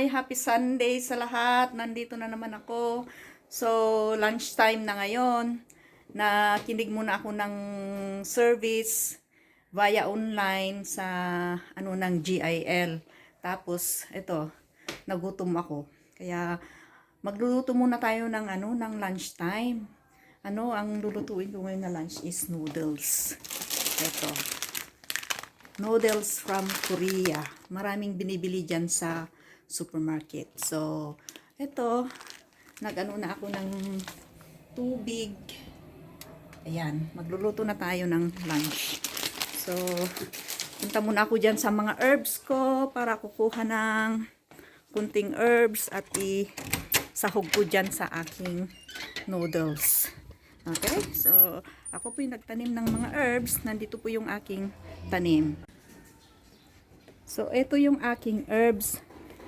Hi! Happy Sunday sa lahat! Nandito na naman ako. So, lunchtime na ngayon. Nakinig muna ako ng service via online sa ng GIL. Tapos, ito, nagutom ako. Kaya, magluluto muna tayo ng ng lunchtime. Ang lulutuin ko ngayon na lunch is noodles. Ito. Noodles from Korea. Maraming binibili dyan sa supermarket. So, ito, na ako ng tubig. Ayan, magluluto na tayo ng lunch. So, punta muna ako dyan sa mga herbs ko para kukuha ng kunting herbs at isahog ko dyan sa aking noodles. Okay, so ako po yung nagtanim ng mga herbs. Nandito po yung aking tanim. So, ito yung aking herbs.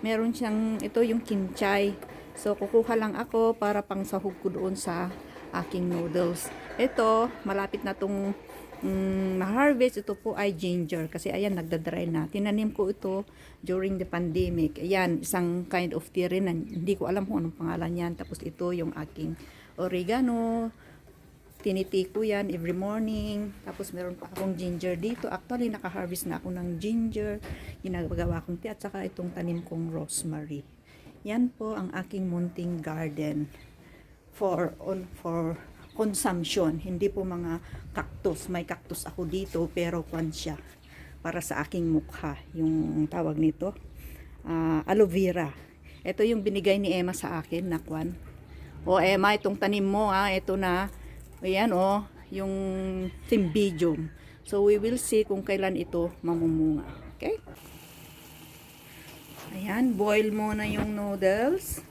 Meron siyang, ito yung kimchi. So, kukuha lang ako para pang sahog ko doon sa aking noodles. Ito, malapit na itong ma-harvest. Ito po ay ginger. Kasi ayan, nagda-dry na. Tinanim ko ito during the pandemic. Ayan, isang kind of tea rin. Hindi ko alam kung anong pangalan yan. Tapos ito yung aking oregano. Tiniti ko yan every morning. Tapos meron pa akong ginger dito. Actually, naka-harvest na ako ng ginger. Ginagawa kong tea at saka itong tanim kong rosemary. Yan po ang aking munting garden for consumption. Hindi po mga cactus. May cactus ako dito pero kwan siya para sa aking mukha. Yung tawag nito, aloe vera. Ito yung binigay ni Emma sa akin na kwan. O Emma, itong tanim mo ito na. Ayan yung cymbidium. So we will see kung kailan ito mamumunga. Okay? Ayan, boil muna yung noodles.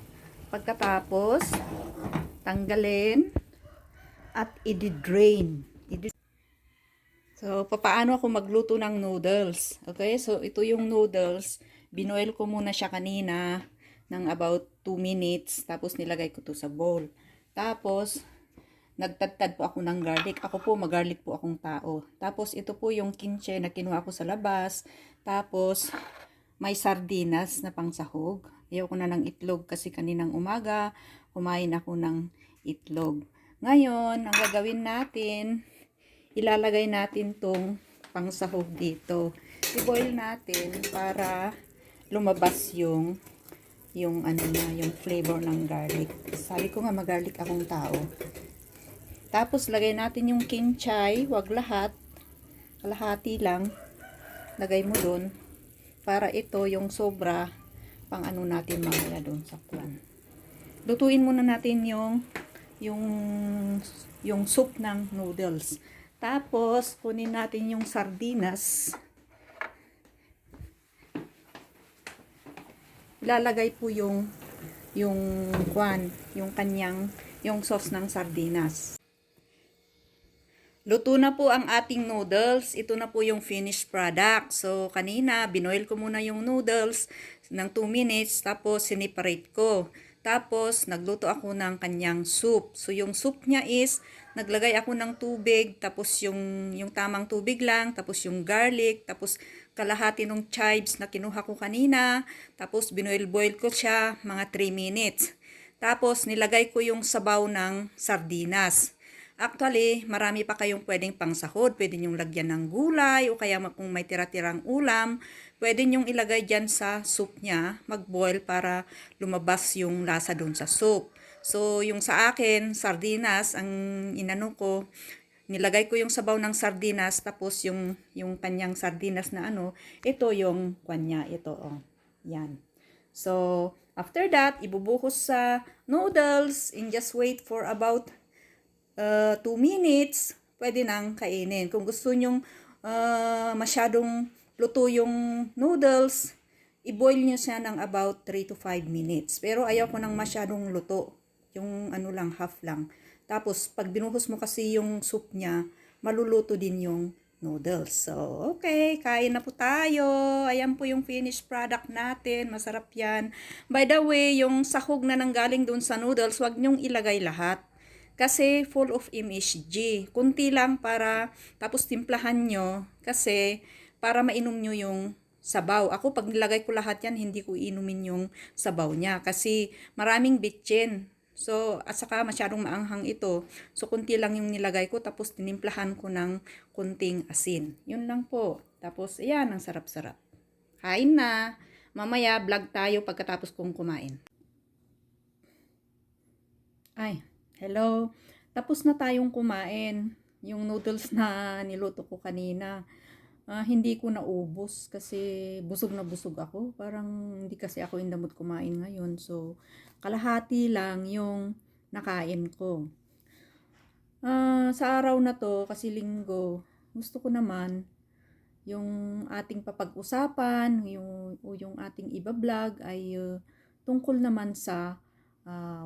Pagkatapos, tanggalin at i-drain. So, paano ako magluto ng noodles? Okay, so ito yung noodles. Binoil ko muna siya kanina ng about 2 minutes. Tapos nilagay ko to sa bowl. Tapos, nagtadtad po ako ng garlic. Ako po, mag-garlic po akong tao. Tapos, ito po yung kimchi na kinuha ko sa labas. Tapos, may sardinas na pangsahog. Ayoko na ng itlog kasi kaninang umaga, kumain ako ng itlog. Ngayon, ang gagawin natin, ilalagay natin tong pangsahog dito. I-boil natin para lumabas yung flavor ng garlic. Sabi ko nga, mag-garlic akong tao. Tapos, lagay natin yung kimchi. Wag lahat. Kalahati lang. Lagay mo dun. Para ito, yung sobra, pang natin mamaya dun sa kwan. Lutuin muna natin yung soup ng noodles. Tapos, kunin natin yung sardinas. Ilalagay po yung sauce ng sardinas. Luto na po ang ating noodles. Ito na po yung finished product. So, kanina, binoil ko muna yung noodles ng 2 minutes. Tapos, siniparate ko. Tapos, nagluto ako ng kanyang soup. So, yung soup niya is, naglagay ako ng tubig. Tapos, yung tamang tubig lang. Tapos, yung garlic. Tapos, kalahati ng chives na kinuha ko kanina. Tapos, binoil-boil ko siya mga 3 minutes. Tapos, nilagay ko yung sabaw ng sardinas. Actually, marami pa kayong pwedeng pangsahod. Pwede nyong lagyan ng gulay o kaya kung may tira-tirang ulam, pwede nyong ilagay dyan sa soup niya, mag-boil para lumabas yung lasa dun sa soup. So, yung sa akin, sardinas, ang ko, nilagay ko yung sabaw ng sardinas, tapos yung kanyang sardinas na ito yung kanya, ito yan. So, after that, ibubuhos sa noodles and just wait for about 2 minutes, pwede nang kainin. Kung gusto nyong masyadong luto yung noodles, i-boil nyo siya ng about 3 to 5 minutes. Pero ayaw ko nang masyadong luto. Yung lang, half lang. Tapos, pag binuhos mo kasi yung soup niya, maluluto din yung noodles. So, okay, kain na po tayo. Ayan po yung finished product natin. Masarap yan. By the way, yung sahog na nanggaling dun sa noodles, wag nyong ilagay lahat. Kasi full of MSG. Kunti lang tapos timplahan nyo kasi para mainom nyo yung sabaw. Ako, pag nilagay ko lahat yan, hindi ko inumin yung sabaw niya kasi maraming bitchin. So, at saka masyadong maanghang ito. So, kunti lang yung nilagay ko tapos tinimplahan ko ng kunting asin. Yun lang po. Tapos, ayan, ang sarap-sarap. Kain na. Mamaya, vlog tayo pagkatapos kong kumain. Ay, hello. Tapos na tayong kumain. Yung noodles na niluto ko kanina. Hindi ko naubos kasi busog na busog ako. Parang hindi kasi ako in the mood kumain ngayon. So, kalahati lang yung nakain ko. Sa araw na to, kasi linggo, gusto ko naman yung ating papag-usapan, yung ating iba-vlog ay tungkol naman sa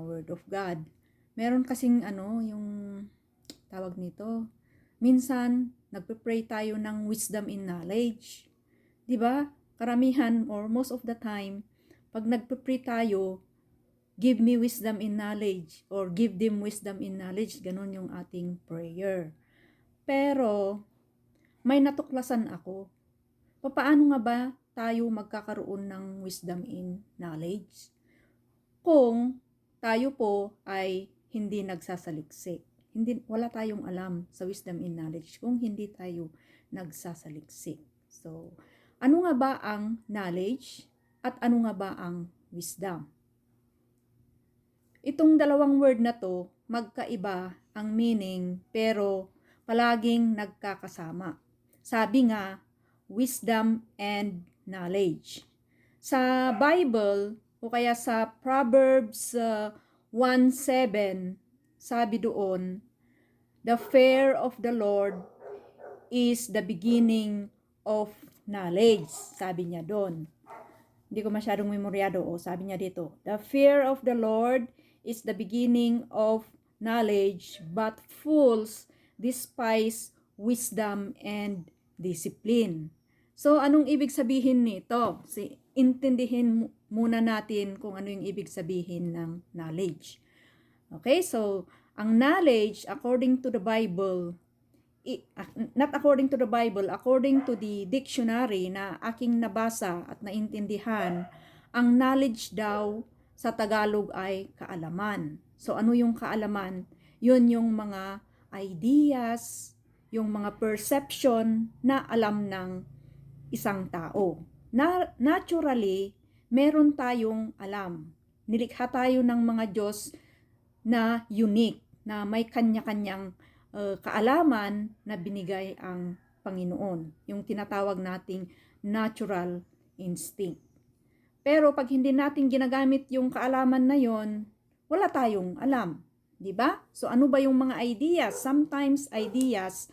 Word of God. Meron kasing yung tawag nito, minsan nagpe-pray tayo ng wisdom in knowledge. 'Di ba? Karamihan or most of the time, pag nagpe-pray tayo, give me wisdom in knowledge or give them wisdom in knowledge, ganun yung ating prayer. Pero may natuklasan ako. Paano nga ba tayo magkakaroon ng wisdom in knowledge? Kung tayo po ay hindi nagsasaliksik. Wala tayong alam sa wisdom in knowledge kung hindi tayo nagsasaliksik. So, ano nga ba ang knowledge at ano nga ba ang wisdom? Itong dalawang word na to, magkaiba ang meaning pero palaging nagkakasama. Sabi nga, wisdom and knowledge. Sa Bible o kaya sa Proverbs 1:7, sabi doon, the fear of the Lord is the beginning of knowledge. Sabi niya doon. Hindi ko masyadong memoryado. Sabi niya dito, the fear of the Lord is the beginning of knowledge, but fools despise wisdom and discipline. So, anong ibig sabihin nito? Intindihin muna natin kung ano yung ibig sabihin ng knowledge. Okay, so, ang knowledge, according to the Bible, not according to the Bible, according to the dictionary na aking nabasa at naintindihan, ang knowledge daw sa Tagalog ay kaalaman. So ano yung kaalaman? Yun yung mga ideas, yung mga perception na alam ng isang tao. Naturally, meron tayong alam. Nilikha tayo ng mga Diyos na unique, na may kanya-kanyang kaalaman na binigay ang Panginoon, yung tinatawag nating natural instinct. Pero pag hindi natin ginagamit yung kaalaman na yon, wala tayong alam, di ba? So ano ba yung mga ideas? Sometimes ideas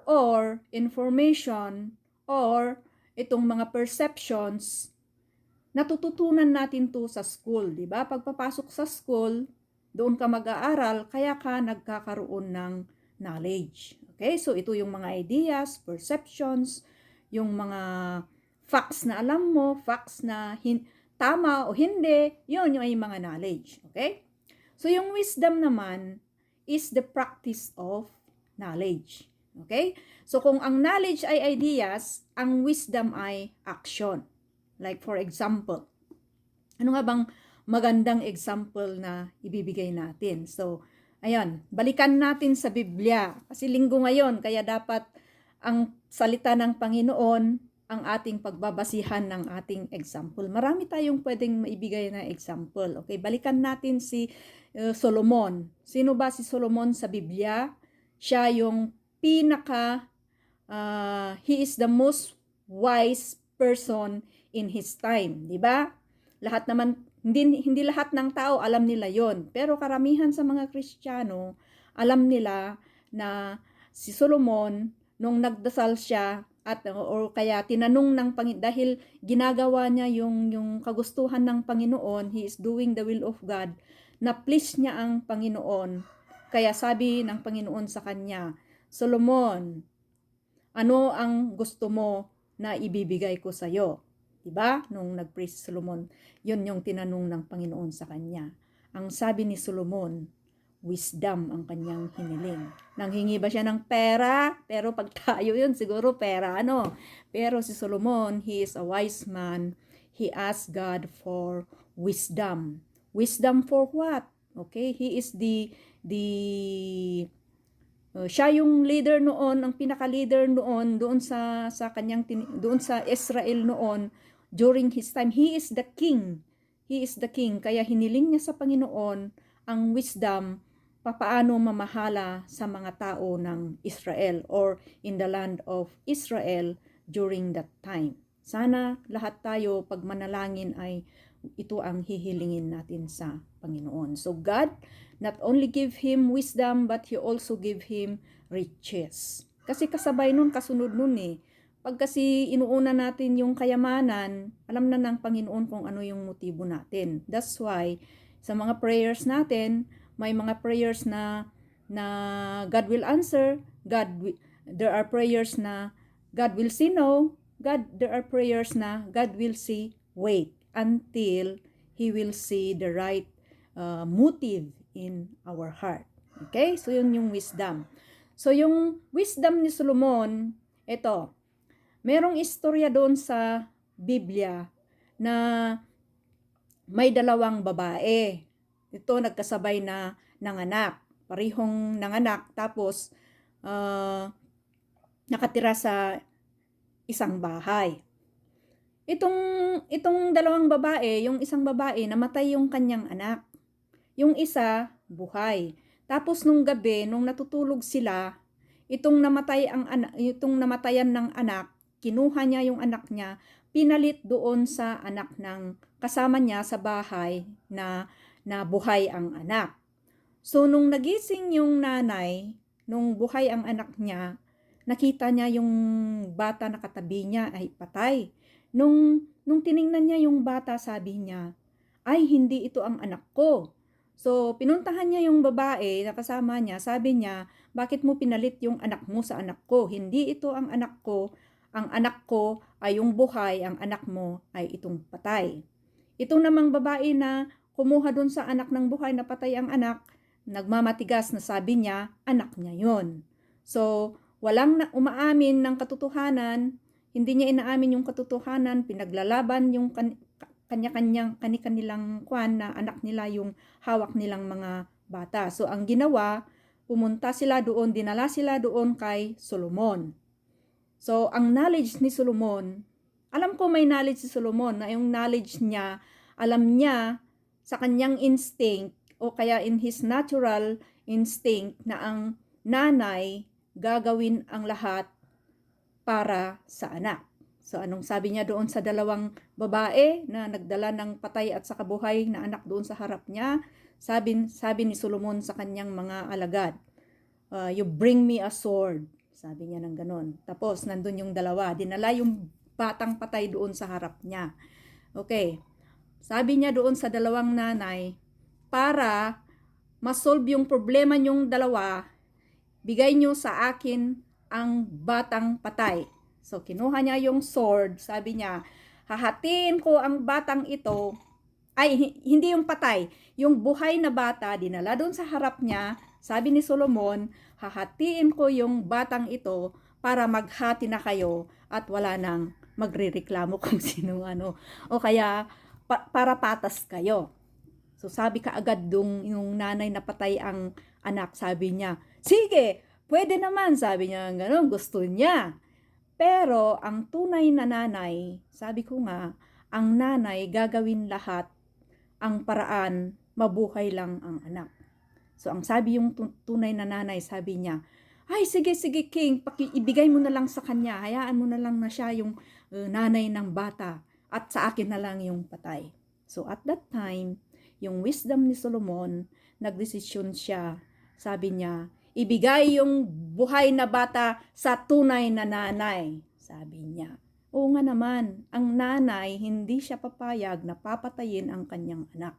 or information or itong mga perceptions, natututunan natin to sa school, di ba? Pagpapasok sa school, doon ka mag-aaral, kaya ka nagkakaroon ng knowledge. Okay, so ito yung mga ideas, perceptions, yung mga facts na alam mo, facts na tama o hindi, yun yung ay mga knowledge. Okay? So yung wisdom naman is the practice of knowledge. Okay? So kung ang knowledge ay ideas, ang wisdom ay action. Like for example, ano nga bang magandang example na ibibigay natin? So, ayan, balikan natin sa Biblia. Kasi linggo ngayon, kaya dapat ang salita ng Panginoon ang ating pagbabasihan ng ating example. Marami tayong pwedeng maibigay na example. Okay, balikan natin si Solomon. Sino ba si Solomon sa Biblia? Siya yung he is the most wise person in his time, di ba? Lahat naman, hindi lahat ng tao alam nila yon, pero karamihan sa mga Kristiyano, alam nila na si Solomon, nung nagdasal siya, or kaya tinanong ng Panginoon, dahil ginagawa niya yung kagustuhan ng Panginoon, he is doing the will of God, na please niya ang Panginoon. Kaya sabi ng Panginoon sa kanya, Solomon, ano ang gusto mo na ibibigay ko sa iyo? Diba? Nung nag-pray si Solomon, yun yung tinanong ng Panginoon sa kanya. Ang sabi ni Solomon, wisdom ang kanyang hiniling. Nanghingi ba siya ng pera? Pero pag tayo yun, siguro pera ano. Pero si Solomon, he is a wise man. He asked God for wisdom. Wisdom for what? Okay, he is siya yung leader noon, ang pinaka-leader noon doon sa kanyang doon sa Israel noon during his time. He is the king. He is the king. Kaya hiniling niya sa Panginoon ang wisdom papaano mamahala sa mga tao ng Israel or in the land of Israel during that time. Sana lahat tayo pag manalangin ay ito ang hihilingin natin sa Panginoon. So God not only give him wisdom but he also give him riches. Kasi kasabay nun, kasunod nun eh. Pag kasi inuuna natin yung kayamanan, alam na ng Panginoon kung ano yung motibo natin. That's why sa mga prayers natin, may mga prayers na God will answer, there are prayers na God will say no, there are prayers na God will say wait until He will see the right motive in our heart. Okay? So, yun yung wisdom. So, yung wisdom ni Solomon, ito, merong istorya doon sa Biblia na may dalawang babae. Ito, nagkasabay na nanganak. Parihong nanganak. Tapos, nakatira sa isang bahay. Itong dalawang babae, yung isang babae, namatay yung kanyang anak. Yung isa, buhay. Tapos nung gabi, nung natutulog sila, itong namatayan ng anak, kinuha niya yung anak niya, pinalit doon sa anak ng kasama niya sa bahay na buhay ang anak. So nung nagising yung nanay, nung buhay ang anak niya, nakita niya yung bata na katabi niya ay patay. Nung tiningnan niya yung bata, sabi niya, ay hindi ito ang anak ko. So pinuntahan niya yung babae na kasama niya, sabi niya, bakit mo pinalit yung anak mo sa anak ko? Hindi ito ang anak ko. Ang anak ko ay yung buhay, ang anak mo ay itong patay. Itong namang babae na kumuha dun sa anak ng buhay na patay ang anak, nagmamatigas na sabi niya, anak niya yon. So walang umaamin ng katotohanan, hindi niya inaamin yung katotohanan, pinaglalaban yung kanilang kwan na anak nila yung hawak nilang mga bata. So ang ginawa, pumunta sila doon, dinala sila doon kay Solomon. So ang knowledge ni Solomon, alam ko may knowledge si Solomon, na yung knowledge niya, alam niya sa kanyang instinct o kaya in his natural instinct na ang nanay gagawin ang lahat para sa anak. So anong sabi niya doon sa dalawang babae na nagdala ng patay at saka buhay na anak doon sa harap niya? Sabi ni Solomon sa kanyang mga alagad, you bring me a sword. Sabi niya ng ganon. Tapos nandun yung dalawa, dinala yung batang patay doon sa harap niya. Okay. Sabi niya doon sa dalawang nanay, para masolve yung problema niyong dalawa, bigay niyo sa akin ang batang patay. So, kinuha niya yung sword. Sabi niya, hahatiin ko ang batang ito. Ay, hindi yung patay. Yung buhay na bata, dinala doon sa harap niya. Sabi ni Solomon, hahatiin ko yung batang ito para maghati na kayo at wala nang magrereklamo kung sino ano. O kaya, para patas kayo. So, sabi kaagad yung nanay na patay ang anak. Sabi niya, sige, pwede naman, sabi niya, gano'n, gusto niya. Pero, ang tunay na nanay, sabi ko nga, ang nanay gagawin lahat, ang paraan, mabuhay lang ang anak. So, ang sabi yung tunay na nanay, sabi niya, ay, sige, King, ibigay mo na lang sa kanya, hayaan mo na lang na siya yung nanay ng bata, at sa akin na lang yung patay. So, at that time, yung wisdom ni Solomon, nagdesisyon siya, sabi niya, ibigay yung buhay na bata sa tunay na nanay, sabi niya. Oo nga naman, ang nanay hindi siya papayag na papatayin ang kanyang anak.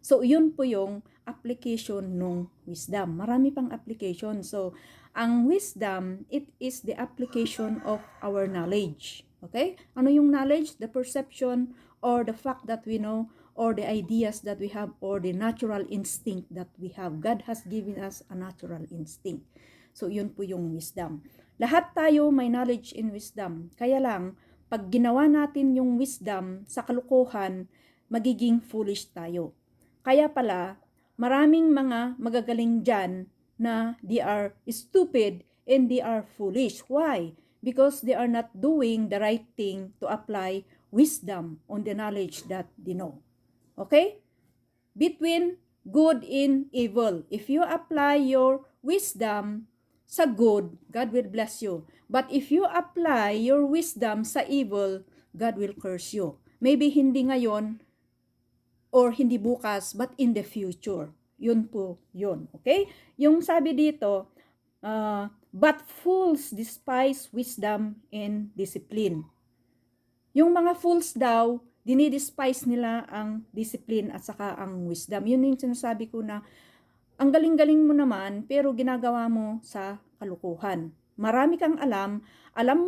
So, yun po yung application ng wisdom. Marami pang application. So, ang wisdom, it is the application of our knowledge. Okay? Ano yung knowledge? The perception or the fact that we know or the ideas that we have or the natural instinct that we have. God has given us a natural instinct. So, yun po yung wisdom. Lahat tayo may knowledge and wisdom. Kaya lang, pag ginawa natin yung wisdom sa kalukuhan, magiging foolish tayo. Kaya pala, maraming mga magagaling dyan na they are stupid and they are foolish. Why? Because they are not doing the right thing to apply wisdom on the knowledge that they know. Okay? Between good and evil. If you apply your wisdom sa good, God will bless you. But if you apply your wisdom sa evil, God will curse you. Maybe hindi ngayon or hindi bukas, but in the future. Yun po, yun. Okay? Yung sabi dito, but fools despise wisdom and discipline. Yung mga fools daw, dinidespise nila ang discipline at saka ang wisdom. Yun yung sinasabi ko na, ang galing-galing mo naman, pero ginagawa mo sa kalukuhan. Marami kang alam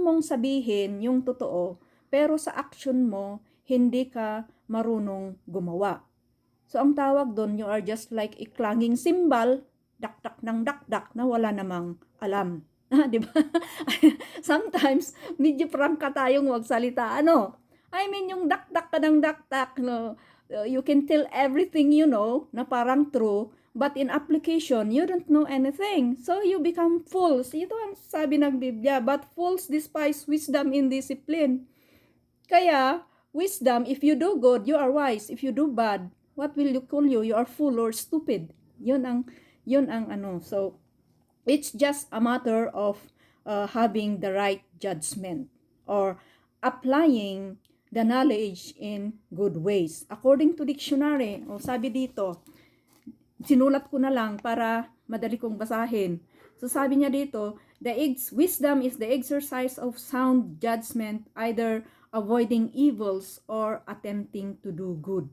mong sabihin yung totoo, pero sa action mo, hindi ka marunong gumawa. So, ang tawag doon, you are just like a clanging cymbal, dak-dak ng dak-dak na wala namang alam. Di ba? Sometimes, medyo prangka tayong magsalita. I mean, yung dak-dak ka ng dak-dak, no? You can tell everything you know na parang true, but in application, you don't know anything. So, you become fools. Ito ang sabi ng Biblia, but fools despise wisdom and discipline. Kaya, wisdom, if you do good, you are wise. If you do bad, what will you call you? You are fool or stupid. Yun ang ano. So, it's just a matter of having the right judgment or applying the knowledge in good ways. According to dictionary, sabi dito, sinulat ko na lang para madali kong basahin. So sabi niya dito, wisdom is the exercise of sound judgment, either avoiding evils or attempting to do good.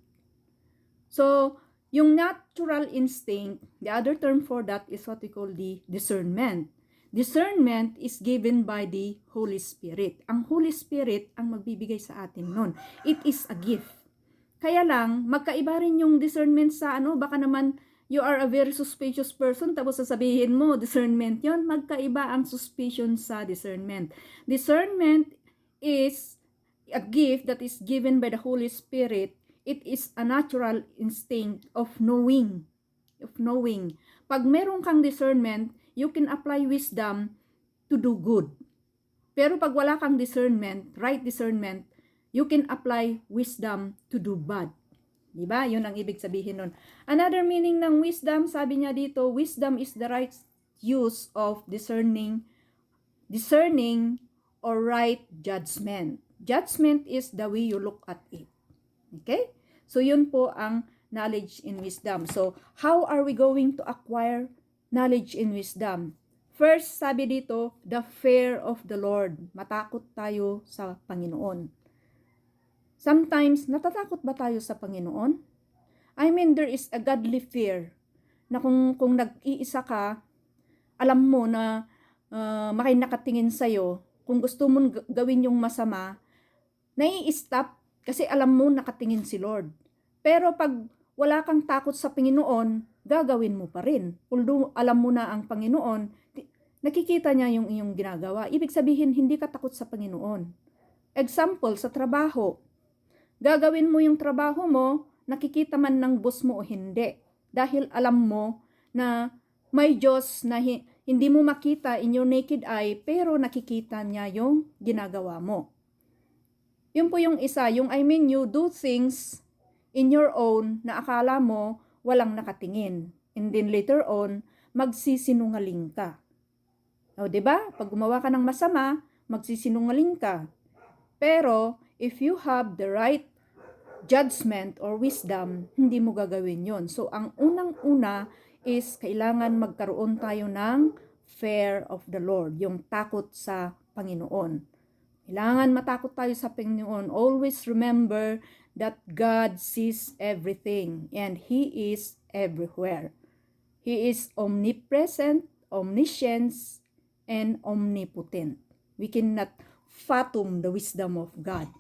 So, yung natural instinct, the other term for that is what we call the discernment. Discernment is given by the Holy Spirit. Ang Holy Spirit ang magbibigay sa atin nun. It is a gift. Kaya lang, magkaiba rin yung discernment sa baka naman you are a very suspicious person, tapos sasabihin mo, discernment yon. Magkaiba ang suspicion sa discernment. Discernment is a gift that is given by the Holy Spirit. It is a natural instinct of knowing. Pag meron kang discernment, you can apply wisdom to do good. Pero pag wala kang discernment, right discernment, you can apply wisdom to do bad. Diba? Yun ang ibig sabihin nun. Another meaning ng wisdom, sabi niya dito, wisdom is the right use of discerning or right judgment. Judgment is the way you look at it. Okay? So, yun po ang knowledge and wisdom. So, how are we going to acquire knowledge and wisdom? First, sabi dito, the fear of the Lord. Matakot tayo sa Panginoon. Sometimes, natatakot ba tayo sa Panginoon? I mean, there is a godly fear na kung nag-iisa ka, alam mo na may nakatingin sa'yo, kung gusto mong gawin yung masama, nai-stop kasi alam mo nakatingin si Lord. Pero pag wala kang takot sa Panginoon, gagawin mo pa rin. Although alam mo na ang Panginoon, nakikita niya yung iyong ginagawa. Ibig sabihin, hindi ka takot sa Panginoon. Example, sa trabaho. Gagawin mo yung trabaho mo, nakikita man ng boss mo o hindi. Dahil alam mo na may Diyos na hindi mo makita in your naked eye, pero nakikita niya yung ginagawa mo. Yun po yung isa, you do things in your own na akala mo walang nakatingin. And then later on, magsisinungaling ka. O, diba? Pag gumawa ka ng masama, magsisinungaling ka. Pero, if you have the right judgment or wisdom, hindi mo gagawin yon. So, ang unang-una is kailangan magkaroon tayo ng fear of the Lord, yung takot sa Panginoon. Kailangan matakot tayo sa Panginoon. Always remember that God sees everything and He is everywhere. He is omnipresent, omniscient, and omnipotent. We cannot fathom the wisdom of God.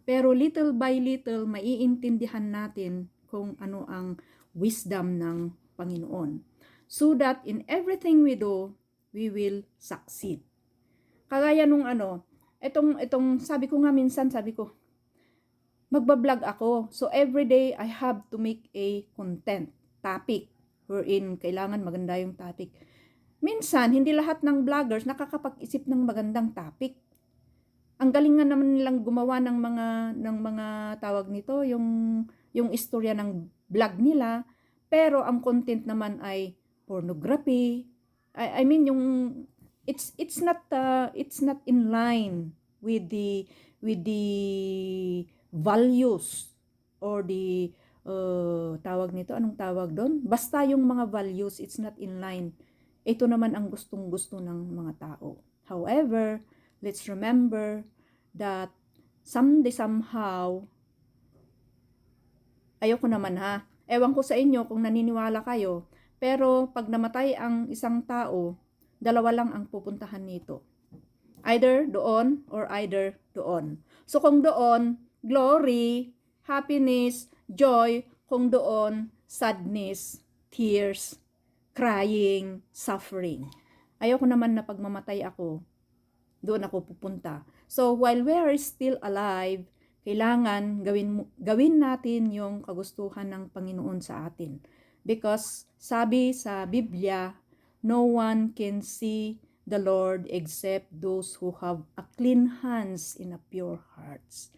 Pero little by little, maiintindihan natin kung ano ang wisdom ng Panginoon. So that in everything we do, we will succeed. Kagaya nung itong sabi ko nga minsan, sabi ko, magbablog ako. So every day, I have to make a content, topic, wherein kailangan maganda yung topic. Minsan, hindi lahat ng vloggers nakakapag-isip ng magandang topic. Ang galing nga naman nilang gumawa ng mga tawag nito, yung istorya ng vlog nila, pero ang content naman ay pornography. I mean it's not in line with the values or the tawag nito, anong tawag doon? Basta yung mga values, it's not in line. Ito naman ang gustong-gusto ng mga tao. However, let's remember that someday somehow, ayoko naman ha, ewan ko sa inyo kung naniniwala kayo, pero pag namatay ang isang tao, dalawa lang ang pupuntahan nito. Either doon or either doon. So kung doon, glory, happiness, joy. Kung doon, sadness, tears, crying, suffering. Ayoko naman na pag mamatay ako, doon ako pupunta. So while we are still alive, kailangan gawin natin yung kagustuhan ng Panginoon sa atin. Because sabi sa Biblia, no one can see the Lord except those who have a clean hands and a pure hearts.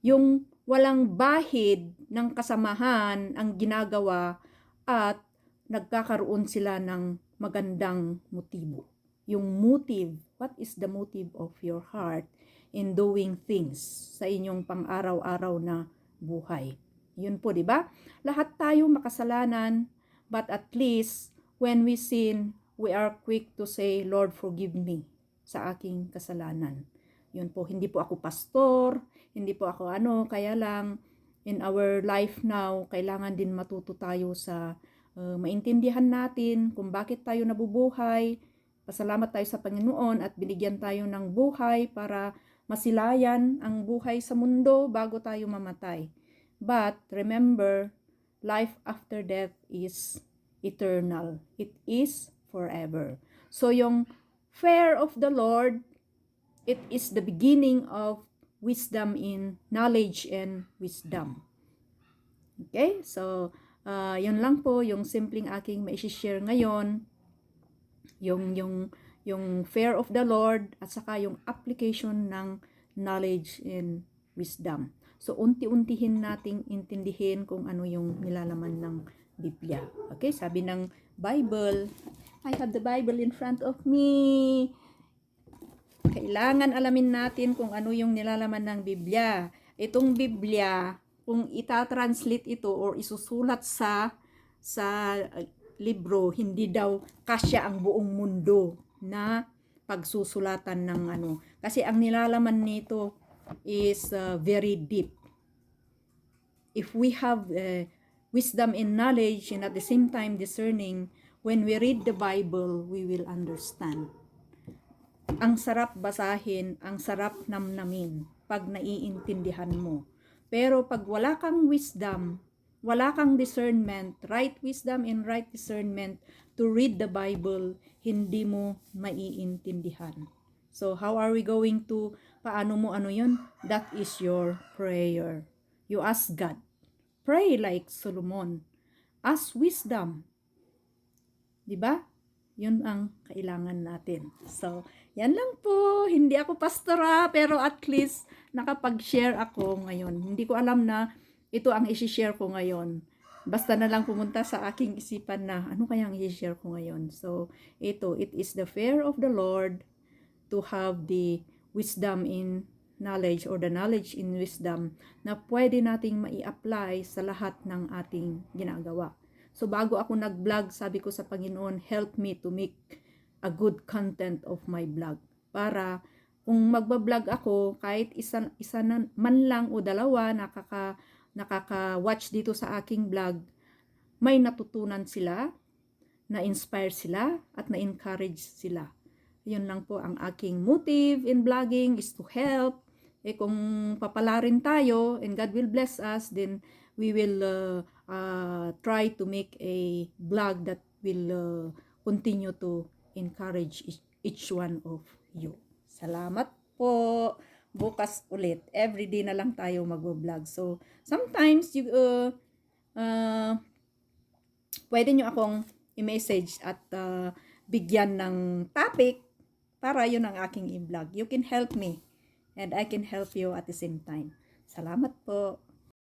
Yung walang bahid ng kasamahan ang ginagawa at nagkakaroon sila ng magandang motibo. Yung motive, what is the motive of your heart in doing things sa inyong pang-araw-araw na buhay? Yun po, di ba? Lahat tayo makasalanan, but at least when we sin, we are quick to say, Lord, forgive me sa aking kasalanan. Yun po, hindi po ako pastor, hindi po ako kaya lang in our life now, kailangan din matuto tayo sa maintindihan natin kung bakit tayo nabubuhay. Pasalamat tayo sa Panginoon at binigyan tayo ng buhay para masilayan ang buhay sa mundo bago tayo mamatay. But remember, life after death is eternal. It is forever. So yung fear of the Lord, it is the beginning of wisdom in knowledge and wisdom. Okay? So, yun lang po yung simpleng aking ma-share ngayon. Yung fear of the Lord at saka yung application ng knowledge and wisdom. So, unti-untihin nating intindihin kung ano yung nilalaman ng Biblia. Okay? Sabi ng Bible, I have the Bible in front of me. Kailangan alamin natin kung ano yung nilalaman ng Biblia. Itong Biblia, kung itatranslate ito or isusulat sa libro, hindi daw kasya ang buong mundo na pagsusulatan ng Kasi ang nilalaman nito is very deep. If we have wisdom and knowledge and at the same time discerning, when we read the Bible, we will understand. Ang sarap basahin, ang sarap namnamin pag naiintindihan mo. Pero pag wala kang wisdom, wala kang discernment, right wisdom and right discernment to read the Bible, hindi mo maiintindihan. So how are we going to, paano mo yun? That is your prayer. You ask God. Pray like Solomon. Ask wisdom. Diba? Yun ang kailangan natin. So, yan lang po. Hindi ako pastora, pero at least nakapag-share ako ngayon. Hindi ko alam na ito ang isi-share ko ngayon. Basta na lang pumunta sa aking isipan na ano kaya ang isi-share ko ngayon. So, it is the fear of the Lord to have the wisdom in knowledge or the knowledge in wisdom na pwede nating mai-apply sa lahat ng ating ginagawa. So bago ako nag-vlog, sabi ko sa Panginoon, help me to make a good content of my vlog. Para kung magbablog ako, kahit isa man lang o dalawa nakaka-watch dito sa aking vlog, may natutunan sila, na-inspire sila, at na-encourage sila. Yun lang po ang aking motive in vlogging is to help kung papalarin tayo and God will bless us, then we will try to make a vlog that will continue to encourage each one of you. Salamat po. Bukas ulit. Everyday na lang tayo mag-vlog. So, sometimes, pwede nyo akong i-message at bigyan ng topic para yun ang aking i-vlog. You can help me and I can help you at the same time. Salamat po.